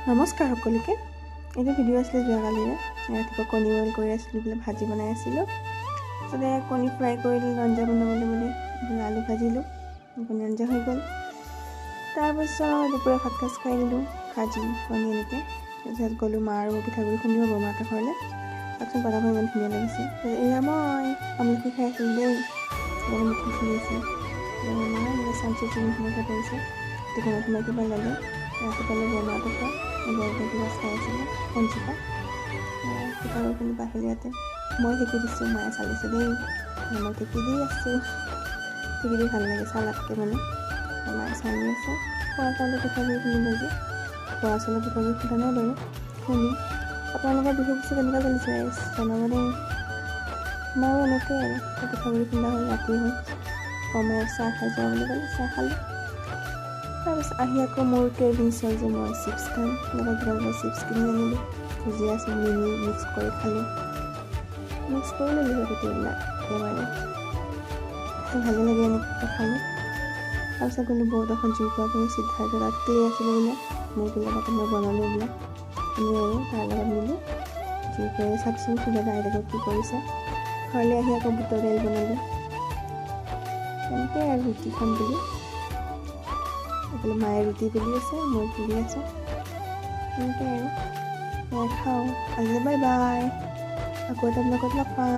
নমস্কাৰ সকলোকে। এইটো ভিডিঅ' আছিলে যোৱাকালিৰে। ৰাতিপুৱা কণী বইল কৰি আছিলোঁ, বোলে ভাজি বনাই আছিলোঁ। তাৰপিছতে কণী ফ্ৰাই কৰিলোঁ আঞ্জা বনাবলৈ বুলি, আলু ভাজিলোঁ, কণী আঞ্জা হৈ গ'ল। তাৰপিছত দুপৰীয়া ভাত সাজ খাই দিলোঁ, ভাজি কণী এনেকৈ। তাৰপিছত গ'লোঁ মা আৰু পিঠাগুড়ি খুন্দিব বৰমাহঁতৰ ঘৰলৈ। তাৰপিছত বনাব ইমান ধুনীয়া লাগিছে। এয়া মই আমলখি খাই আছিলোঁ দেই, মুখখন ফুলি আছে। মায়ে চাঞ্চি ধুনীয়াকৈ পৰিছে, দোকানত সোমাই কিবা ল'লে। ৰাতিপুৱালৈ বৰমাহঁতৰ পৰা বৰকৈ কিবা চাই আছিলে পঞ্চিকা পিঠাগুড়ি খুন্দি বাহিৰ ইয়াতে মই ঢেকি দিছোঁ, মায়ে চালিছে দেই। মই ঢেকি দি আছোঁ, ঢেকি দি ভাল লাগে চালাতকৈ মানে। মায়ে চালি আছে। বৰা চাউলৰ পিঠাগুড়ি খুন্দিম আজি। বৰা চাউলৰ পিঠাগুড়ি খুন্দা নাই বাৰু, খুন্দিম। আপোনালোকৰ বিহু পিছে কেনেকুৱা চলিছে জনাব দেই। আমাৰো এনেকৈ আৰু পিঠাগুড়ি খুন্দা হ'ল, ৰাতি হ'ল। বৰমায়ে চাহ খাই যোৱা বুলি ক'লে, চাহ খালোঁ। তাৰপিছত আহি আকৌ মোৰ ক্ৰেভিংছ হ'ল যে মই চিপছ খাম। লগত কিবা চিপছ কিনি আনিলোঁ, ভুজিয়া আছিল মিক্স কৰি খালোঁ। মিক্স কৰি ল'লোঁ গোটেইবিলাক একেবাৰে, ভালেই লাগে এনেকৈ খালোঁ। তাৰপিছত গ'লোঁ বহুত এখন জুই পোৱা কৰি চিধাৰ তাত ক্লে আছিলে বোলে, মোৰ বিলাক মই বনালোঁ এইবিলাক আনি আৰু তাৰ লগত মিলি জুই কৰি চাওকচোন খুবেই আইতাকক কি কৰিছে। ঘৰলৈ আহি আকৌ বুটৰ দাইল বনালোঁ, তেনেকৈ আৰু ৰুটি খাম বুলি। এইফালে মায়ে ৰুটি বেলি আছে, মই পুৰি আছোঁ। এনেকৈ আৰু খাওঁ। আজিলৈ বাই বাই, আকৌ এটা ব্লগত লগ পাম।